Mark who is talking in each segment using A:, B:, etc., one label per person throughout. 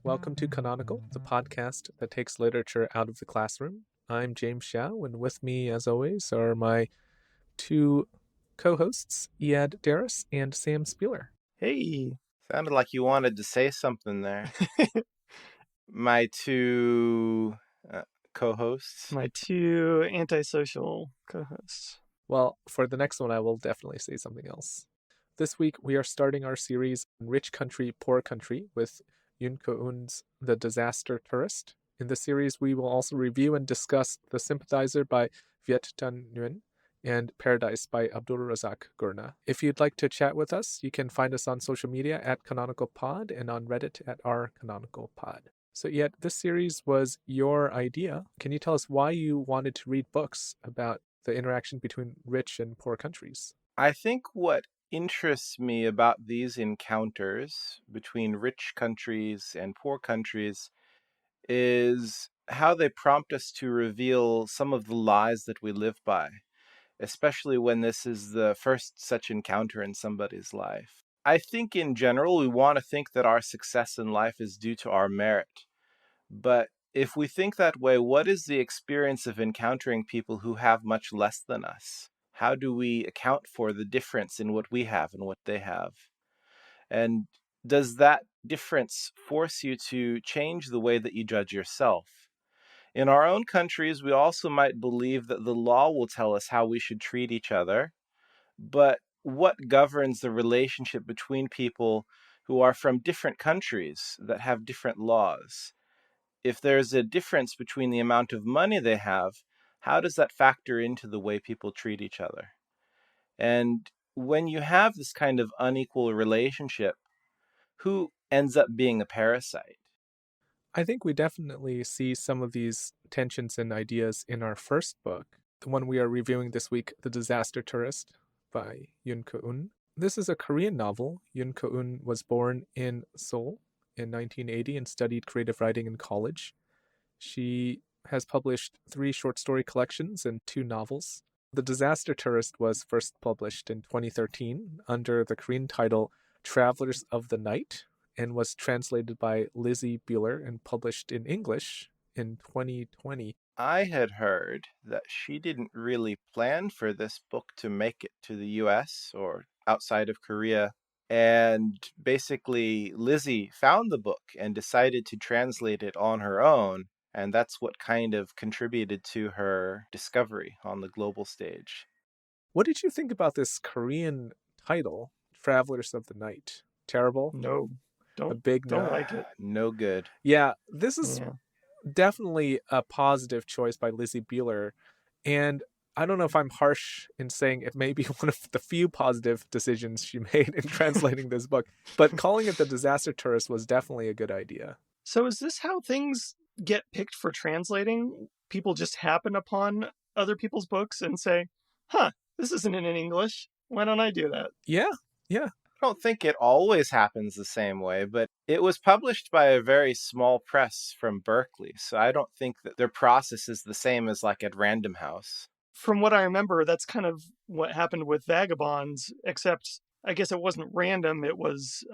A: Welcome to Canonical, the podcast that takes literature out of the classroom. I'm James Xiao, and with me, as always, are my two co-hosts, Iad Darris and Sam Spieler.
B: Hey, sounded like you wanted to say something there. My two co-hosts.
C: My two antisocial co-hosts.
A: Well, for the next one, I will definitely say something else. This week, we are starting our series, Rich Country, Poor Country, with Yun Ko-eun's The Disaster Tourist. In this series, we will also review and discuss The Sympathizer by Viet Nguyen and Paradise by Abdulrazak Gurnah. If you'd like to chat with us, you can find us on social media at Canonical Pod and on Reddit at r/CanonicalPod. So, Yet, this series was your idea. Can you tell us why you wanted to read books about the interaction between rich and poor countries?
B: I think what interests me about these encounters between rich countries and poor countries is how they prompt us to reveal some of the lies that we live by, especially when this is the first such encounter in somebody's life. I think in general, we want to think that our success in life is due to our merit. But if we think that way, what is the experience of encountering people who have much less than us? How do we account for the difference in what we have and what they have? And does that difference force you to change the way that you judge yourself? In our own countries, we also might believe that the law will tell us how we should treat each other, but what governs the relationship between people who are from different countries that have different laws? If there's a difference between the amount of money they have, how does that factor into the way people treat each other? And when you have this kind of unequal relationship, who ends up being a parasite?
A: I think we definitely see some of these tensions and ideas in our first book, the one we are reviewing this week, The Disaster Tourist by Yun Ko-eun. This is a Korean novel. Yun Ko-eun was born in Seoul in 1980 and studied creative writing in college. She has published 3 short story collections and 2 novels. The Disaster Tourist was first published in 2013 under the Korean title Travelers of the Night and was translated by Lizzie Bueller and published in English in 2020.
B: I had heard that she didn't really plan for this book to make it to the US or outside of Korea. And basically, Lizzie found the book and decided to translate it on her own. And that's what kind of contributed to her discovery on the global stage.
A: What did you think about this Korean title, Travelers of the Night? Terrible?
C: No,
A: A big
C: don't
A: no?
C: like it.
B: No good.
A: Yeah, this is
C: Yeah.
A: definitely a positive choice by Lizzie Bueller. And I don't know if I'm harsh in saying it may be one of the few positive decisions she made in translating this book, but calling it The Disaster Tourist was definitely a good idea.
C: So is this how things get picked for translating? People just happen upon other people's books and say, this isn't in English. Why don't I do that?
A: Yeah.
B: I don't think it always happens the same way, but it was published by a very small press from Berkeley, so I don't think that their process is the same as like at Random House.
C: From what I remember, that's kind of what happened with Vagabonds, except I guess it wasn't random. It was,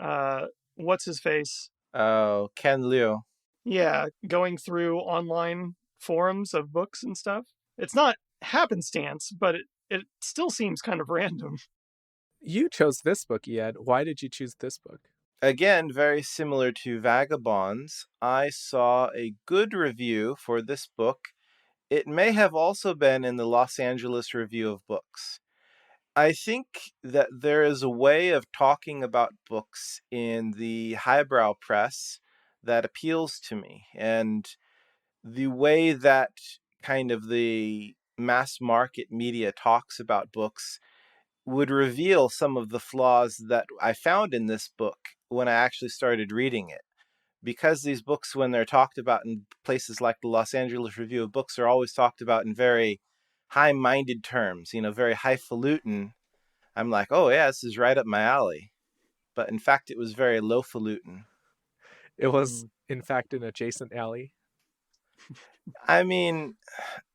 C: what's his face?
B: Oh, Ken Liu.
C: Yeah, going through online forums of books and stuff. It's not happenstance, but it still seems kind of random.
A: You chose this book, Iad. Why did you choose this book?
B: Again, very similar to Vagabonds, I saw a good review for this book. It may have also been in the Los Angeles Review of Books. I think that there is a way of talking about books in the highbrow press that appeals to me. And the way that kind of the mass market media talks about books would reveal some of the flaws that I found in this book when I actually started reading it. Because these books, when they're talked about in places like the Los Angeles Review of Books, are always talked about in very high-minded terms, very highfalutin, I'm like, oh yeah, this is right up my alley. But in fact, it was very lowfalutin.
A: It was, in fact, an adjacent alley.
B: I mean,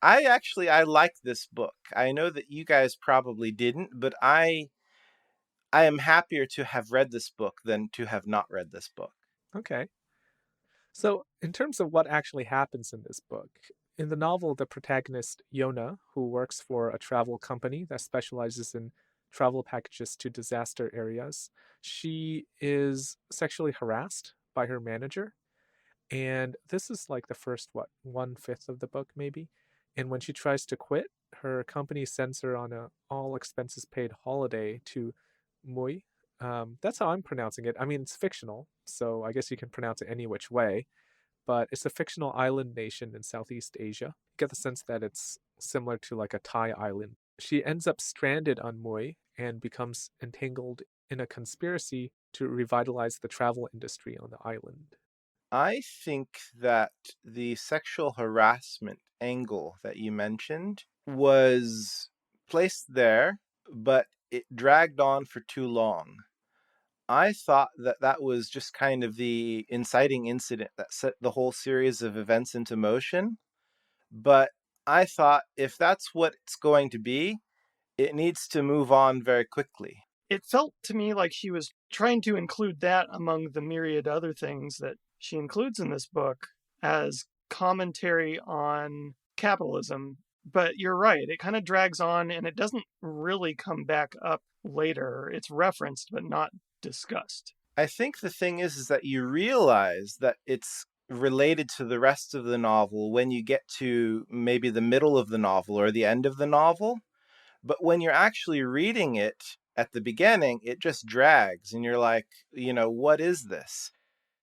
B: I like this book. I know that you guys probably didn't, but I am happier to have read this book than to have not read this book.
A: Okay. So, in terms of what actually happens in this book, in the novel, the protagonist, Yona, who works for a travel company that specializes in travel packages to disaster areas, she is sexually harassed by her manager. And this is like the first, what, 1/5 of the book, maybe? And when she tries to quit, her company sends her on a all expenses paid holiday to Mui. That's how I'm pronouncing it. I mean, it's fictional, so I guess you can pronounce it any which way, but it's a fictional island nation in Southeast Asia. You get the sense that it's similar to like a Thai island. She ends up stranded on Mui and becomes entangled in a conspiracy to revitalize the travel industry on the island.
B: I think that the sexual harassment angle that you mentioned was placed there, but it dragged on for too long. I thought that that was just kind of the inciting incident that set the whole series of events into motion. But I thought if that's what it's going to be, it needs to move on very quickly.
C: It felt to me like she was trying to include that among the myriad other things that she includes in this book as commentary on capitalism. But you're right, it kind of drags on and it doesn't really come back up later. It's referenced, but not discussed.
B: I think the thing is that you realize that it's related to the rest of the novel when you get to maybe the middle of the novel or the end of the novel. But when you're actually reading it at the beginning, it just drags and you're like, what is this?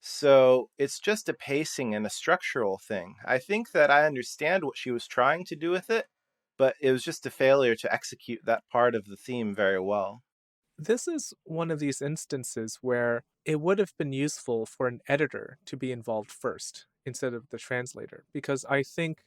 B: So it's just a pacing and a structural thing. I think that I understand what she was trying to do with it, but it was just a failure to execute that part of the theme very well.
A: This is one of these instances where it would have been useful for an editor to be involved first instead of the translator, because I think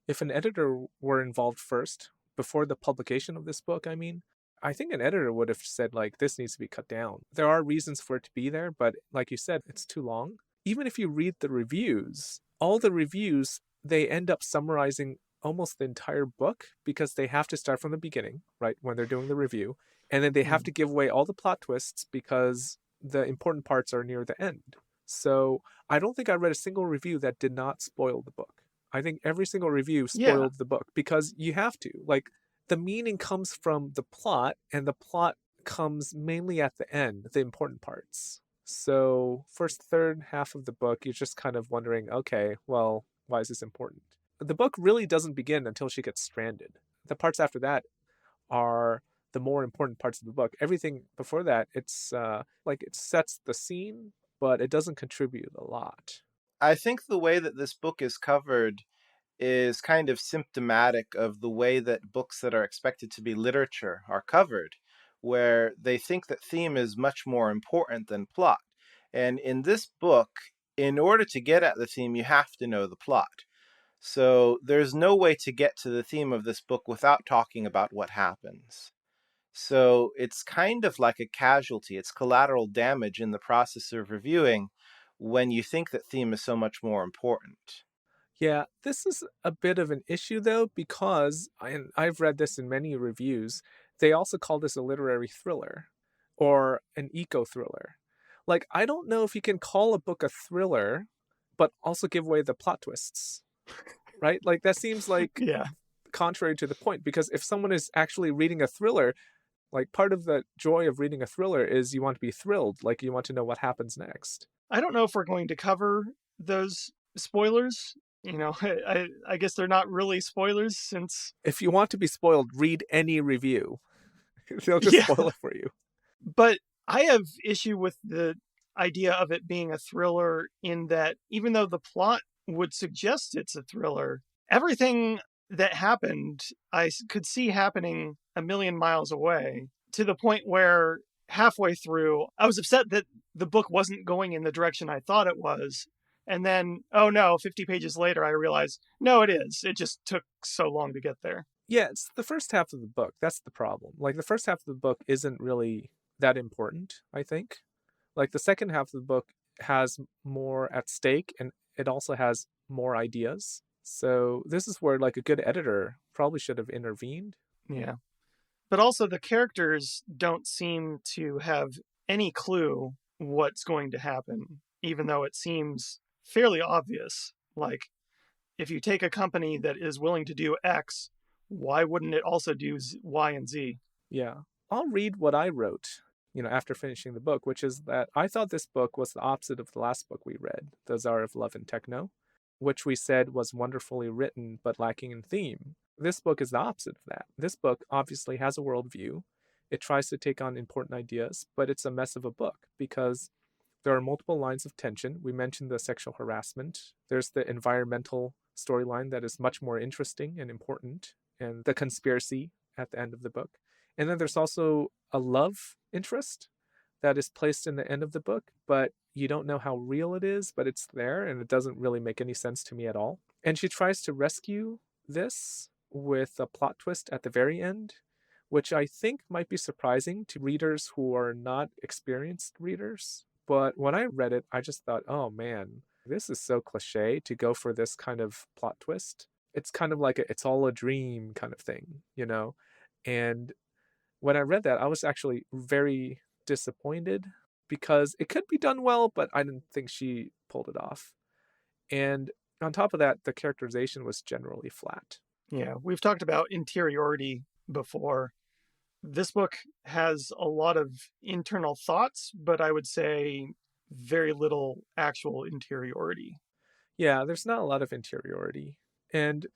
A: if an editor were involved first, before the publication of this book, I think an editor would have said, like, this needs to be cut down. There are reasons for it to be there, but like you said, it's too long. Even if you read the reviews, all the reviews, they end up summarizing almost the entire book because they have to start from the beginning, right, when they're doing the review. And then they have to give away all the plot twists because the important parts are near the end. So I don't think I read a single review that did not spoil the book. I think every single review
C: Yeah,
A: spoiled the book because you have to. Like, the meaning comes from the plot, and the plot comes mainly at the end, the important parts. So, first third half of the book, you're just kind of wondering, okay, well, why is this important? The book really doesn't begin until she gets stranded. The parts after that are the more important parts of the book. Everything before that, it's like it sets the scene, but it doesn't contribute a lot.
B: I think the way that this book is covered is kind of symptomatic of the way that books that are expected to be literature are covered, where they think that theme is much more important than plot. And in this book, in order to get at the theme, you have to know the plot. So there's no way to get to the theme of this book without talking about what happens. So it's kind of like a casualty, it's collateral damage in the process of reviewing when you think that theme is so much more important.
A: Yeah, this is a bit of an issue though, because and I've read this in many reviews. They also call this a literary thriller or an eco thriller. Like, I don't know if you can call a book a thriller, but also give away the plot twists, right? Like, that seems like
C: yeah.
A: contrary to the point, because if someone is actually reading a thriller, like, part of the joy of reading a thriller is you want to be thrilled, like, you want to know what happens next.
C: I don't know if we're going to cover those spoilers. I guess they're not really spoilers since.
A: If you want to be spoiled, read any review. They'll just
C: Yeah,
A: spoil it for you.
C: but I have issue with the idea of it being a thriller in that even though the plot would suggest it's a thriller, everything that happened could see happening a million miles away, to the point where halfway through I was upset that the book wasn't going in the direction I thought it was. And then, oh no, 50 pages later, I realized, no, it is. It just took so long to get there.
A: Yeah, it's the first half of the book. That's the problem. Like, the first half of the book isn't really that important, I think. Like, the second half of the book has more at stake, and it also has more ideas. So this is where, like, a good editor probably should have intervened.
C: Yeah. But also, the characters don't seem to have any clue what's going to happen, even though it seems fairly obvious. Like, if you take a company that is willing to do X, why wouldn't it also do Y and Z?
A: Yeah. I'll read what I wrote, after finishing the book, which is that I thought this book was the opposite of the last book we read, The Tsar of Love and Techno, which we said was wonderfully written but lacking in theme. This book is the opposite of that. This book obviously has a worldview. It tries to take on important ideas, but it's a mess of a book because there are multiple lines of tension. We mentioned the sexual harassment. There's the environmental storyline that is much more interesting and important, and the conspiracy at the end of the book. And then there's also a love interest that is placed in the end of the book, but you don't know how real it is, but it's there, and it doesn't really make any sense to me at all. And she tries to rescue this with a plot twist at the very end, which I think might be surprising to readers who are not experienced readers. But when I read it, I just thought, oh man, this is so cliche to go for this kind of plot twist. It's kind of like it's all a dream kind of thing. And when I read that, I was actually very disappointed because it could be done well, but I didn't think she pulled it off. And on top of that, the characterization was generally flat.
C: Yeah, we've talked about interiority before. This book has a lot of internal thoughts, but I would say very little actual interiority.
A: Yeah, there's not a lot of interiority. And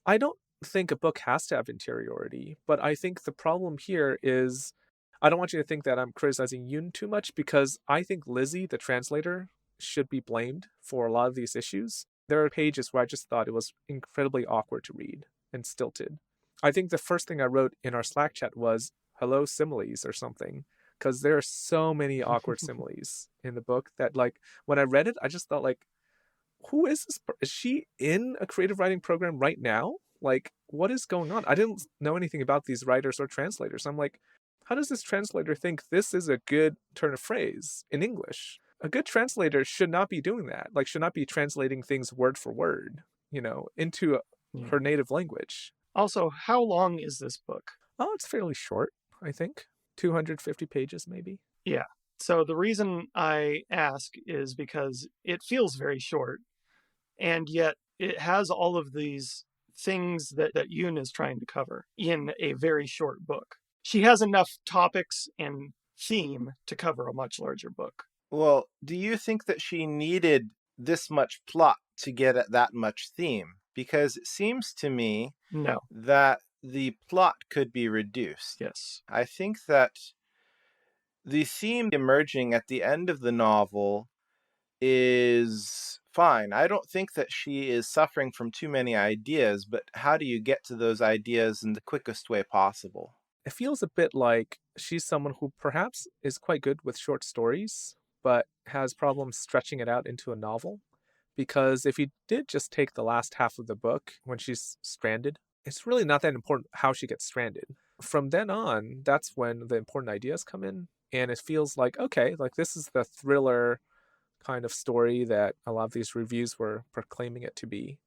A: I don't think a book has to have interiority, but I think the problem here is I don't want you to think that I'm criticizing Yun too much because I think Lizzie, the translator, should be blamed for a lot of these issues. There are pages where I just thought it was incredibly awkward to read and stilted. I think the first thing I wrote in our Slack chat was hello similes or something because there are so many awkward similes in the book that like when I read it, I just thought like, who is this? Is she in a creative writing program right now? Like, what is going on? I didn't know anything about these writers or translators. I'm like, how does this translator think this is a good turn of phrase in English? A good translator should not be doing that. Like, should not be translating things word for word, into her native language.
C: Also, how long is this book?
A: Oh, it's fairly short, I think. 250 pages, maybe.
C: Yeah. So the reason I ask is because it feels very short, and yet it has all of these things that Yun is trying to cover in a very short book. She has enough topics and theme to cover a much larger book.
B: Well, do you think that she needed this much plot to get at that much theme? Because it seems to me
C: No.
B: that the plot could be reduced.
C: Yes.
B: I think that the theme emerging at the end of the novel is fine. I don't think that she is suffering from too many ideas, but how do you get to those ideas in the quickest way possible?
A: It feels a bit like she's someone who perhaps is quite good with short stories, but has problems stretching it out into a novel. Because if you did just take the last half of the book when she's stranded, it's really not that important how she gets stranded. From then on, that's when the important ideas come in. And it feels like, okay, like this is the thriller kind of story that a lot of these reviews were proclaiming it to be.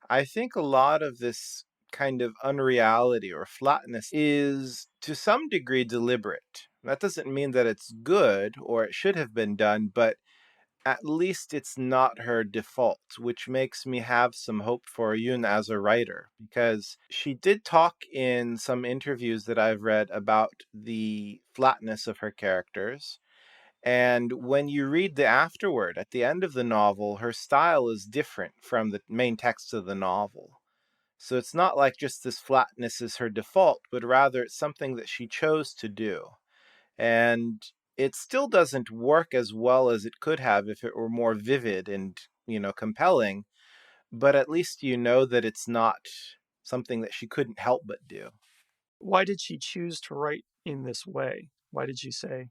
B: I think a lot of this kind of unreality or flatness is to some degree deliberate. That doesn't mean that it's good or it should have been done, but at least it's not her default, which makes me have some hope for Yun as a writer, because she did talk in some interviews that I've read about the flatness of her characters. And when you read the afterword at the end of the novel, her style is different from the main text of the novel. So it's not like just this flatness is her default, but rather it's something that she chose to do. And it still doesn't work as well as it could have if it were more vivid and, compelling, but at least you know that it's not something that she couldn't help but do.
C: Why did she choose to write in this way? Why did she say?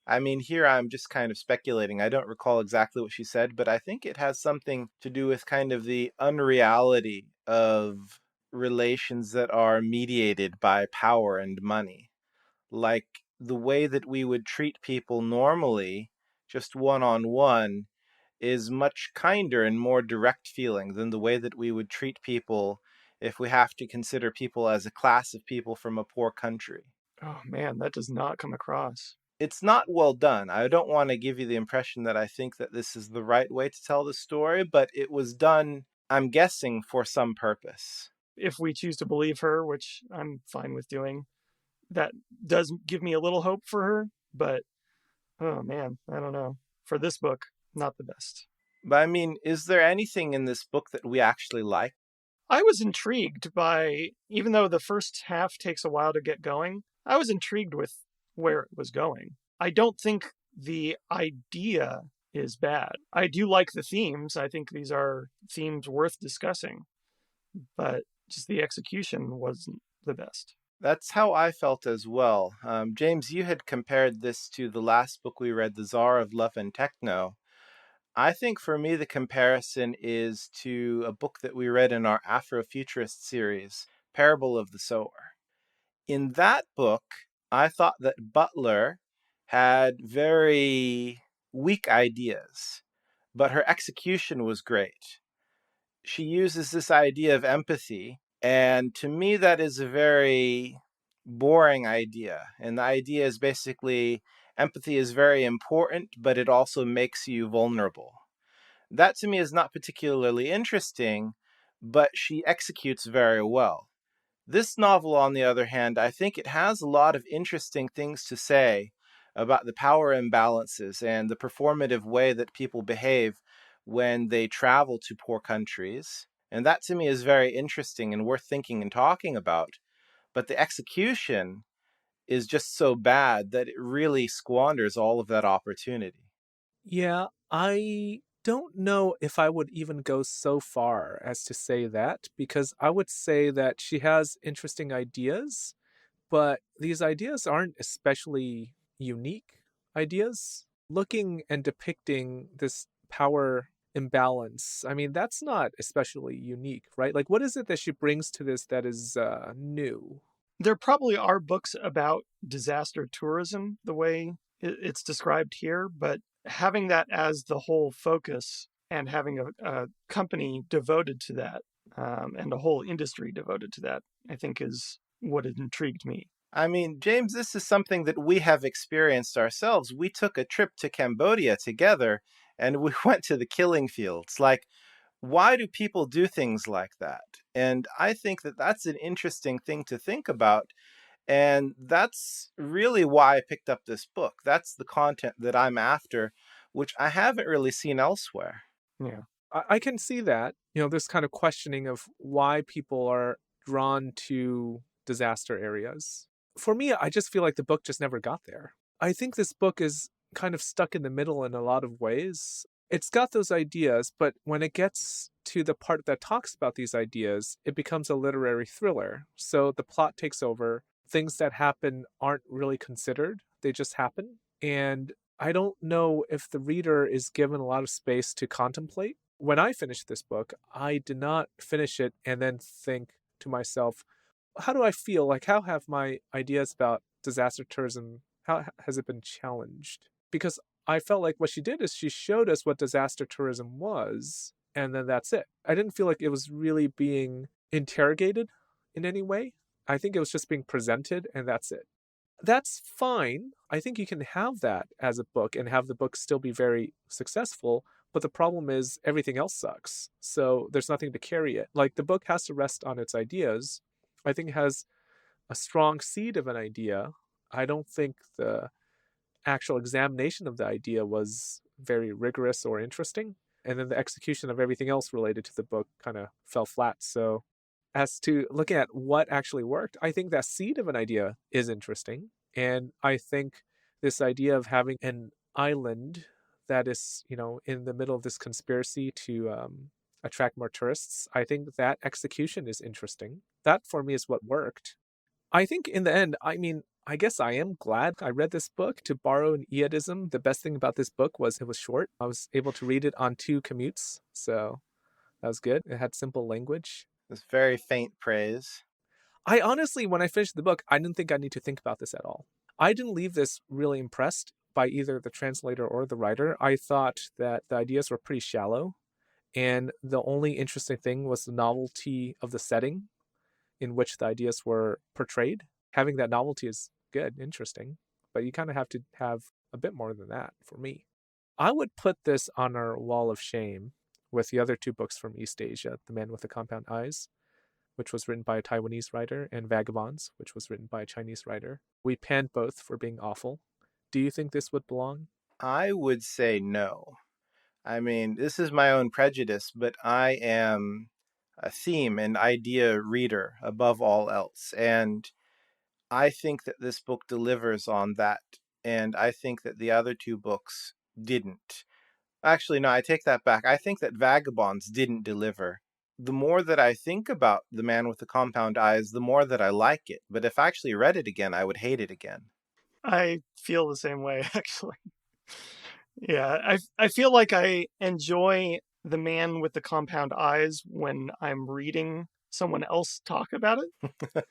B: I mean, here I'm just kind of speculating. I don't recall exactly what she said, but I think it has something to do with kind of the unreality of relations that are mediated by power and money. Like the way that we would treat people normally, just one on one, is much kinder and more direct feeling than the way that we would treat people if we have to consider people as a class of people from a poor country.
C: Oh man, that does not come across.
B: It's not well done. I don't want to give you the impression that I think that this is the right way to tell the story, but it was done, I'm guessing, for some purpose.
C: If we choose to believe her, which I'm fine with doing, that does give me a little hope for her, but oh man, I don't know. For this book, not the best.
B: But I mean, is there anything in this book that we actually like?
C: I was intrigued by, even though the first half takes a while to get going, I was intrigued with where it was going. I don't think the idea is bad. I do like the themes. I think these are themes worth discussing, but just the execution wasn't the best.
B: That's how I felt as well. James, you had compared this to the last book we read, The Tsar of Love and Techno. I think for me, the comparison is to a book that we read in our Afrofuturist series, Parable of the Sower. In that book, I thought that Butler had very weak ideas, but her execution was great. She uses this idea of empathy, and to me, that is a very boring idea. And the idea is basically empathy is very important, but it also makes you vulnerable. That to me is not particularly interesting, but she executes very well. This novel, on the other hand, I think it has a lot of interesting things to say about the power imbalances and the performative way that people behave when they travel to poor countries. And that to me is very interesting and worth thinking and talking about. But the execution is just so bad that it really squanders all of that opportunity.
A: Yeah, I don't know if I would even go so far as to say that, because I would say that she has interesting ideas, but these ideas aren't especially unique ideas. Looking and depicting this power imbalance, I mean, that's not especially unique, right? Like, what is it that she brings to this that is new?
C: There probably are books about disaster tourism the way it's described here, but having that as the whole focus and having a company devoted to that and a whole industry devoted to that, I think is what intrigued me.
B: I mean, James, this is something that we have experienced ourselves. We took a trip to Cambodia together and we went to the killing fields. Like, why do people do things like that? And I think that that's an interesting thing to think about. And that's really why I picked up this book. That's the content that I'm after, which I haven't really seen elsewhere.
C: Yeah.
A: I can see that, this kind of questioning of why people are drawn to disaster areas. For me, I just feel like the book just never got there. I think this book is kind of stuck in the middle in a lot of ways. It's got those ideas, but when it gets to the part that talks about these ideas, it becomes a literary thriller. So the plot takes over. Things that happen aren't really considered, they just happen. And I don't know if the reader is given a lot of space to contemplate. When I finished this book, I did not finish it and then think to myself, how do I feel? Like, how have my ideas about disaster tourism, how has it been challenged? Because I felt like what she did is she showed us what disaster tourism was, and then that's it. I didn't feel like it was really being interrogated in any way. I think it was just being presented, and that's it. That's fine. I think you can have that as a book and have the book still be very successful. But the problem is everything else sucks. So there's nothing to carry it. Like, the book has to rest on its ideas. I think it has a strong seed of an idea. I don't think the actual examination of the idea was very rigorous or interesting. And then the execution of everything else related to the book kind of fell flat. So, as to looking at what actually worked, I think that seed of an idea is interesting. And I think this idea of having an island that is, in the middle of this conspiracy to attract more tourists, I think that execution is interesting. That for me is what worked. I think in the end, I mean, I guess I am glad I read this book. To borrow an Eadism, the best thing about this book was it was short. I was able to read it on 2 commutes, so that was good. It had simple language.
B: It's very faint praise.
A: I honestly, when I finished the book, I didn't think I need to think about this at all. I didn't leave this really impressed by either the translator or the writer. I thought that the ideas were pretty shallow, and the only interesting thing was the novelty of the setting in which the ideas were portrayed. Having that novelty is good, interesting. but you kind of have to have a bit more than that for me. I would put this on our wall of shame with the other two books from East Asia, The Man with the Compound Eyes, which was written by a Taiwanese writer, and Vagabonds, which was written by a Chinese writer. We panned both for being awful. Do you think this would belong?
B: I would say no. I mean, this is my own prejudice, but I am a theme and idea reader above all else. And I think that this book delivers on that. And I think that the other two books didn't. Actually, no, I take that back. I think that Vagabonds didn't deliver. The more that I think about The Man with the Compound Eyes, the more that I like it. But if I actually read it again, I would hate it again.
C: I feel the same way, actually. Yeah, I feel like I enjoy The Man with the Compound Eyes when I'm reading someone else talk about it.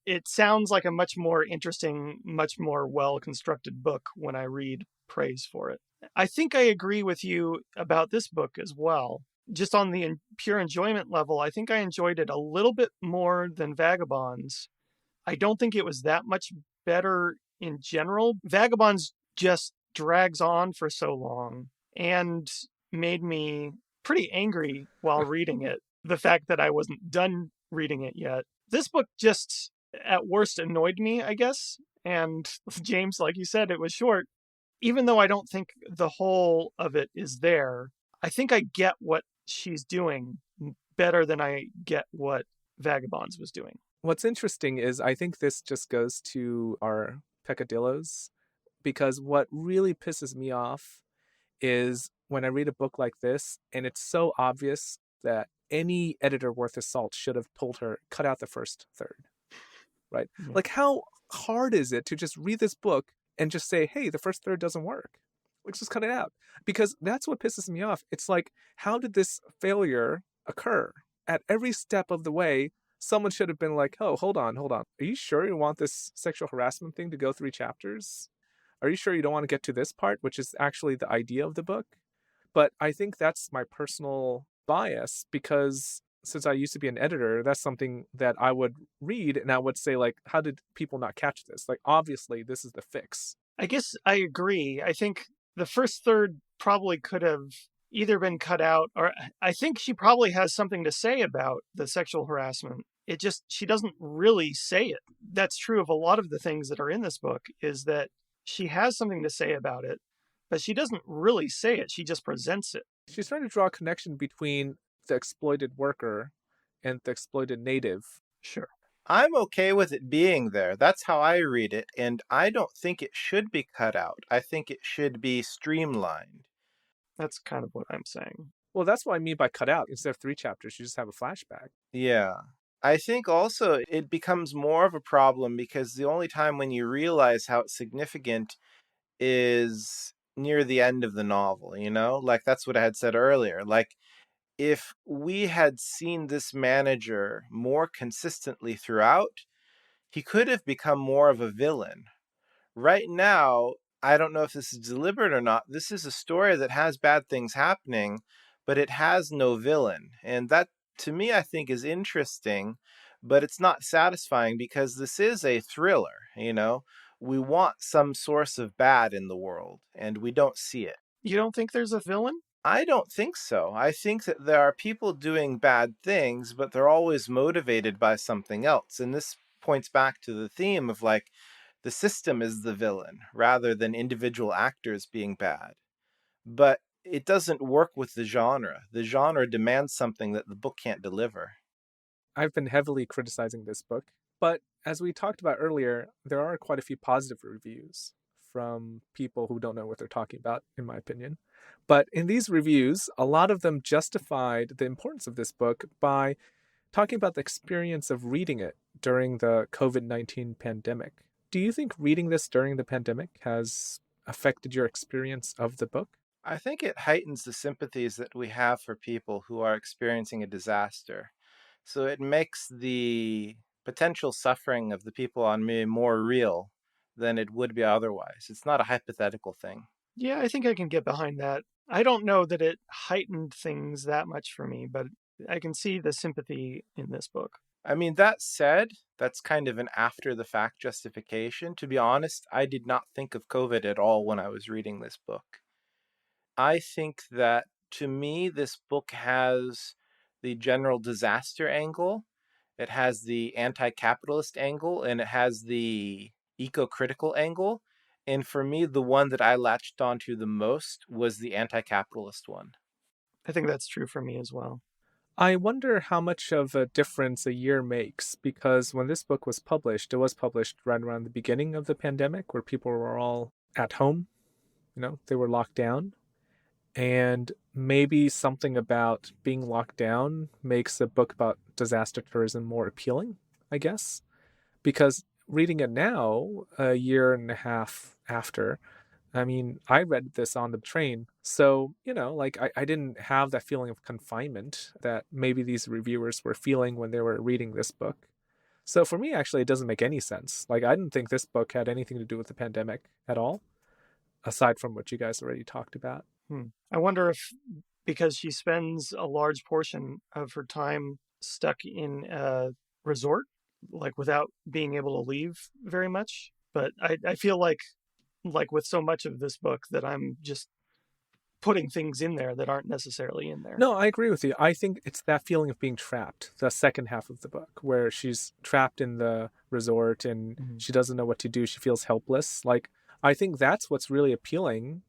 C: It sounds like a much more interesting, much more well-constructed book when I read praise for it. I think I agree with you about this book as well. Just on the pure enjoyment level, I think I enjoyed it a little bit more than Vagabonds. I don't think it was that much better in general. Vagabonds just drags on for so long and made me pretty angry while reading it. The fact that I wasn't done reading it yet. This book just, at worst, annoyed me, I guess. And James, like you said, it was short. Even though I don't think the whole of it is there, I think I get what she's doing better than I get what Vagabonds was doing.
A: What's interesting is I think this just goes to our peccadillos, because what really pisses me off is when I read a book like this and it's so obvious that any editor worth his salt should have told her, cut out the first third, right?
C: Yeah.
A: Like, how hard is it to just read this book and just say, hey, the first third doesn't work? Let's just cut it out. Because that's what pisses me off. It's like, how did this failure occur? At every step of the way, someone should have been like, oh, hold on. Are you sure you want this sexual harassment thing to go 3 chapters? Are you sure you don't want to get to this part, which is actually the idea of the book? But I think that's my personal bias, because since I used to be an editor, that's something that I would read and I would say, like, how did people not catch this? Like, obviously, this is the fix.
C: I guess I agree. I think the first third probably could have either been cut out, or I think she probably has something to say about the sexual harassment. It just, she doesn't really say it. That's true of a lot of the things that are in this book, is that she has something to say about it, but she doesn't really say it. She just presents it.
A: She's trying to draw a connection between the exploited worker and the exploited native.
C: Sure.
B: I'm okay with it being there. That's how I read it, and I don't think it should be cut out. I think it should be streamlined.
C: That's kind of what I'm saying.
A: Well, that's what I mean by cut out. Instead of 3 chapters, you just have a flashback.
B: Yeah. I think also it becomes more of a problem because the only time when you realize how it's significant is near the end of the novel, you know? Like, that's what I had said earlier. Like, if we had seen this manager more consistently throughout, he could have become more of a villain. Right now, I don't know if this is deliberate or not. This is a story that has bad things happening, but it has no villain. And that, to me, I think is interesting, but it's not satisfying because this is a thriller, you know? We want some source of bad in the world, and we don't see it.
C: You don't think there's a villain?
B: I don't think so. I think that there are people doing bad things, but they're always motivated by something else. And this points back to the theme of, like, the system is the villain rather than individual actors being bad. But it doesn't work with the genre. The genre demands something that the book can't deliver.
A: I've been heavily criticizing this book, but as we talked about earlier, there are quite a few positive reviews from people who don't know what they're talking about, in my opinion. But in these reviews, a lot of them justified the importance of this book by talking about the experience of reading it during the COVID-19 pandemic. Do you think reading this during the pandemic has affected your experience of the book?
B: I think it heightens the sympathies that we have for people who are experiencing a disaster. So it makes the potential suffering of the people on me more real than it would be otherwise. It's not a hypothetical thing.
C: Yeah, I think I can get behind that. I don't know that it heightened things that much for me, but I can see the sympathy in this book.
B: I mean, that said, that's kind of an after the fact justification. To be honest, I did not think of COVID at all when I was reading this book. I think that to me, this book has the general disaster angle, it has the anti capitalist angle, and it has the eco critical angle. And for me, the one that I latched onto the most was the anti capitalist one.
C: I think that's true for me as well.
A: I wonder how much of a difference a year makes, because when this book was published, it was published right around the beginning of the pandemic where people were all at home, they were locked down. And maybe something about being locked down makes a book about disaster tourism more appealing, I guess. Because reading it now, a year and a half after, I mean, I read this on the train. So, like I didn't have that feeling of confinement that maybe these reviewers were feeling when they were reading this book. So for me, actually, it doesn't make any sense. Like, I didn't think this book had anything to do with the pandemic at all, aside from what you guys already talked about.
C: I wonder if because she spends a large portion of her time stuck in a resort, like without being able to leave very much. But I feel like with so much of this book that I'm just putting things in there that aren't necessarily in there.
A: No, I agree with you. I think it's that feeling of being trapped, the second half of the book, where she's trapped in the resort and she doesn't know what to do. She feels helpless. Like, I think that's what's really appealing,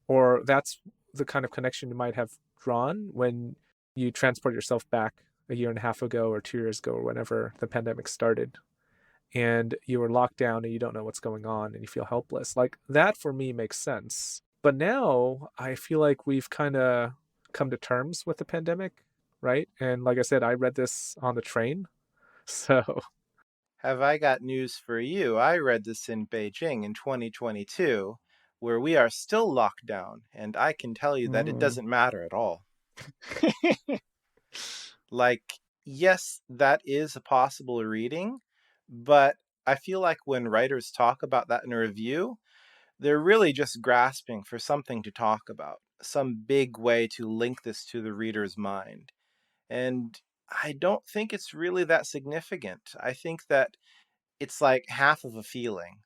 A: or that's the kind of connection you might have drawn when you transport yourself back a year and a half ago or 2 years ago or whenever the pandemic started and you were locked down and you don't know what's going on and you feel helpless. Like, that for me makes sense. But now I feel like we've kind of come to terms with the pandemic, right? And like I said, I read this on the train. So,
B: Have I got news for you? I read this in Beijing in 2022, where we are still locked down, and I can tell you that it doesn't matter at all. Like, yes, that is a possible reading, but I feel like when writers talk about that in a review, they're really just grasping for something to talk about, some big way to link this to the reader's mind. And I don't think it's really that significant. I think that it's like half of a feeling.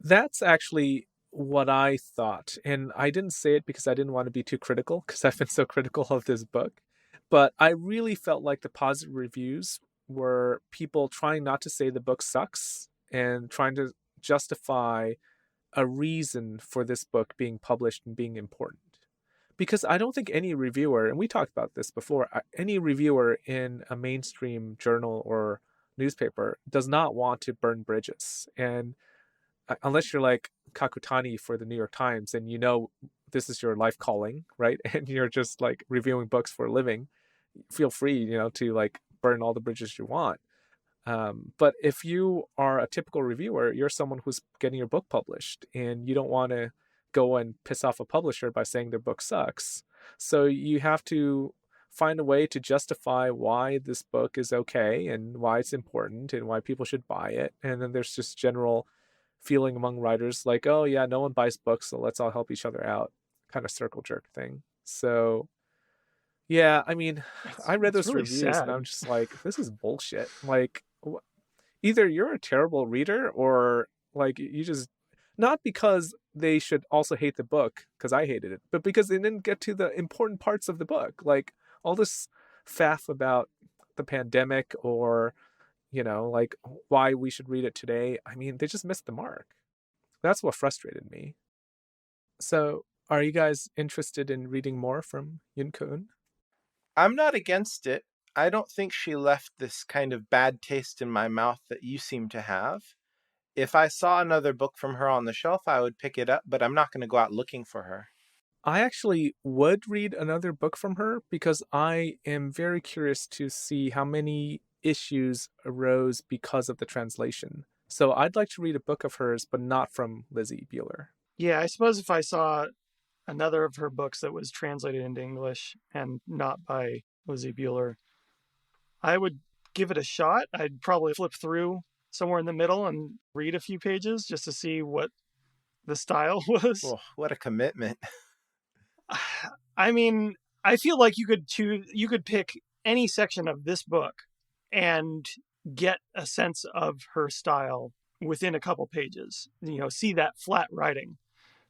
A: that's actually what I thought. And I didn't say it because I didn't want to be too critical, because I've been so critical of this book. But I really felt like the positive reviews were people trying not to say the book sucks and trying to justify a reason for this book being published and being important. Because I don't think any reviewer, and we talked about this before, any reviewer in a mainstream journal or newspaper does not want to burn bridges. And unless you're like Kakutani for the New York Times and this is your life calling, right? And you're just like reviewing books for a living, feel free, to like burn all the bridges you want. But if you are a typical reviewer, you're someone who's getting your book published and you don't want to go and piss off a publisher by saying their book sucks. So you have to find a way to justify why this book is okay and why it's important and why people should buy it. And then there's just general feeling among writers like, oh yeah, no one buys books, so let's all help each other out, kind of circle jerk thing. So yeah, I mean, I read those
C: really
A: reviews and
C: sad.
A: I'm just like, this is bullshit. Like, either you're a terrible reader or like you just, not because they should also hate the book because I hated it, but because they didn't get to the important parts of the book, like all this faff about the pandemic or like why we should read it today. I mean, they just missed the mark. That's what frustrated me. So, are you guys interested in reading more from Yun Ko-eun?
B: I'm not against it. I don't think she left this kind of bad taste in my mouth that you seem to have. If I saw another book from her on the shelf, I would pick it up, but I'm not going to go out looking for her.
A: I actually would read another book from her because I am very curious to see how many issues arose because of the translation. So I'd like to read a book of hers, but not from Lizzie Bueller.
C: Yeah, I suppose if I saw another of her books that was translated into English and not by Lizzie Bueller, I would give it a shot. I'd probably flip through somewhere in the middle and read a few pages just to see what the style was.
B: Oh, what a commitment.
C: I mean, I feel like you could pick any section of this book and get a sense of her style within a couple pages, see that flat writing.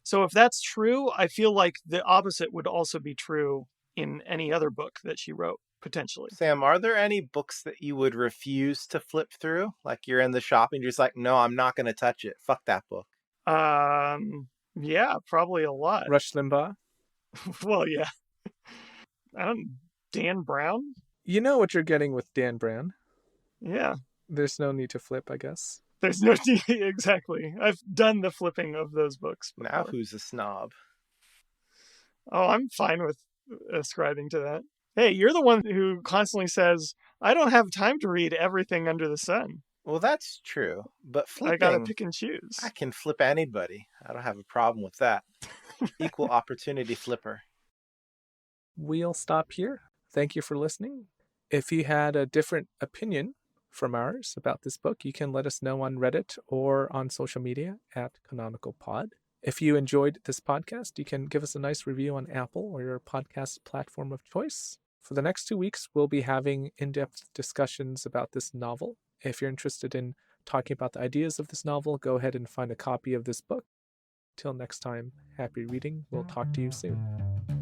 C: So if that's true, I feel like the opposite would also be true in any other book that she wrote, potentially.
B: Sam, are there any books that you would refuse to flip through? Like you're in the shop and you're just like, no, I'm not going to touch it. Fuck that book.
C: Yeah, probably a lot.
A: Rush Limbaugh?
C: Well, yeah. Dan Brown?
A: You know what you're getting with Dan Brown.
C: Yeah.
A: There's no need to flip, I guess.
C: There's no need, exactly. I've done the flipping of those books before.
B: Now who's a snob?
C: Oh, I'm fine with ascribing to that. Hey, you're the one who constantly says, I don't have time to read everything under the sun.
B: Well, that's true, but flipping,
C: I gotta pick and choose.
B: I can flip anybody. I don't have a problem with that. Equal opportunity flipper.
A: We'll stop here. Thank you for listening. If you had a different opinion from ours about this book, you can let us know on Reddit or on social media at CanonicalPod. If you enjoyed this podcast, you can give us a nice review on Apple or your podcast platform of choice. For the next 2 weeks, we'll be having in-depth discussions about this novel. If you're interested in talking about the ideas of this novel, go ahead and find a copy of this book. Till next time, happy reading. We'll talk to you soon.